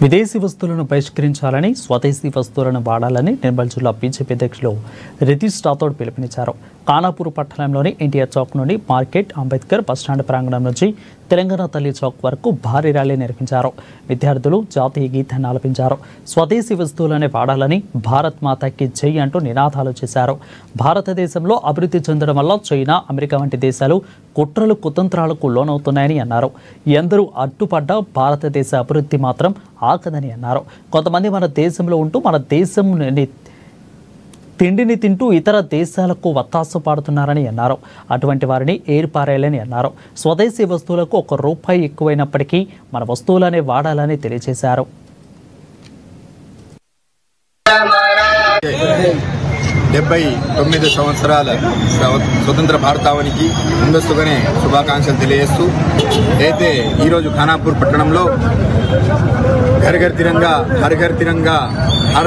విదేశీ వస్తువులను బహిష్కరించాలని స్వదేశీ వస్తువులను వాడాలని నిర్మల్ జిల్లా బీజేపీ అధ్యక్షులు రితీష్ రాథోడ్ పిలుపునిచ్చారు. కానాపూర్ పట్టణంలోని ఎన్టీఆర్ చౌక్ నుండి మార్కెట్, అంబేద్కర్ బస్టాండ్ ప్రాంగణం నుంచి తెలంగాణ తల్లి చౌక్ వరకు భారీ ర్యాలీ నిర్వహించారు. విద్యార్థులు జాతీయ గీతాన్ని ఆలపించారు. స్వదేశీ వస్తువులనే వాడాలని, భారత్ మాతాకి జై అంటూ నినాదాలు చేశారు. భారతదేశంలో అభివృద్ధి చెందడం వల్ల చైనా, అమెరికా వంటి దేశాలు కుట్రలు కుతంత్రాలకు లోనవుతున్నాయని అన్నారు. ఎందరూ అడ్డుపడ్డ భారతదేశ అభివృద్ధి మాత్రం ఆగదని అన్నారు. కొంతమంది మన దేశంలో ఉంటూ మన దేశం తిండిని తింటూ ఇతర దేశాలకు వత్తాసు పాడుతున్నారని అన్నారు. అటువంటి వారిని ఏర్పారేయాలని అన్నారు. స్వదేశీ వస్తువులకు ₹1 ఎక్కువైనప్పటికీ మన వస్తువులనే వాడాలని తెలియజేశారు. 79 సంవత్సరాల స్వతంత్ర భారతావనికి ముందస్తుగానే శుభాకాంక్షలు తెలియజేస్తూ అయితే ఈరోజు ఖానాపూర్ పట్టణంలో घर घर तिरंगा हर घर तिरंगा हर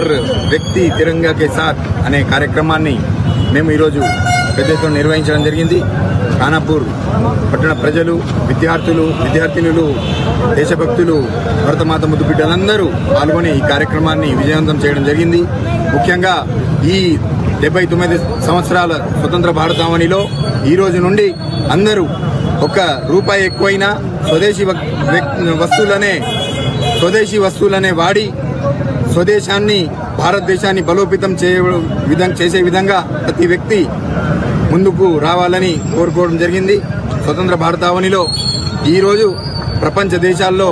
వ్యక్తి తిరంగా కే సాత్ అనే కార్యక్రమాన్ని మేము ఈరోజు పెద్ద ఎత్తున నిర్వహించడం జరిగింది. ఖానాపూర్ పట్టణ ప్రజలు, విద్యార్థులు, విద్యార్థినులు, దేశభక్తులు, భరతమాత ముద్దు బిడ్డలందరూ పాల్గొని ఈ కార్యక్రమాన్ని విజయవంతం చేయడం జరిగింది. ముఖ్యంగా ఈ 79 సంవత్సరాల స్వతంత్ర భారతావనిలో ఈ రోజు నుండి అందరూ ₹1 ఎక్కువైనా స్వదేశీ వస్తువులనే వాడి స్వదేశాన్ని, భారతదేశాన్ని బలోపేతం చేసే విధంగా ప్రతి వ్యక్తి ముందుకు రావాలని కోరుకోవడం జరిగింది. స్వతంత్ర భారతావనిలో ఈరోజు ప్రపంచ దేశాల్లో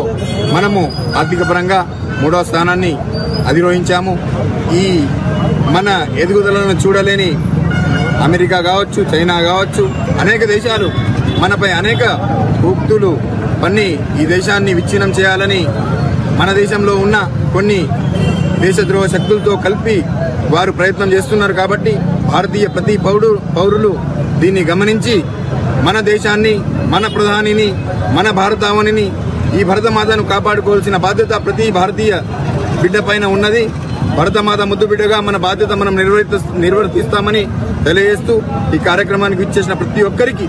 మనము ఆర్థిక పరంగా 3వ స్థానాన్ని అధిరోహించాము. ఈ మన ఎదుగుదలను చూడలేని అమెరికా కావచ్చు, చైనా కావచ్చు, అనేక దేశాలు మనపై అనేక ఉక్తులు పన్ని ఈ దేశాన్ని విచ్ఛిన్నం చేయాలని మన దేశంలో ఉన్న కొన్ని దేశద్రోహ శక్తులతో కలిపి వారు ప్రయత్నం చేస్తున్నారు. కాబట్టి భారతీయ ప్రతి పౌరులు దీన్ని గమనించి మన దేశాన్ని, మన ప్రధానిని, మన భారతావనిని, ఈ భరతమాతను కాపాడుకోవాల్సిన బాధ్యత ప్రతి భారతీయ బిడ్డ పైన ఉన్నది. భరతమాత ముద్దు బిడ్డగా మన బాధ్యత మనం నిర్వర్తిస్తామని తెలియజేస్తూ ఈ కార్యక్రమానికి ఇచ్చేసిన ప్రతి ఒక్కరికి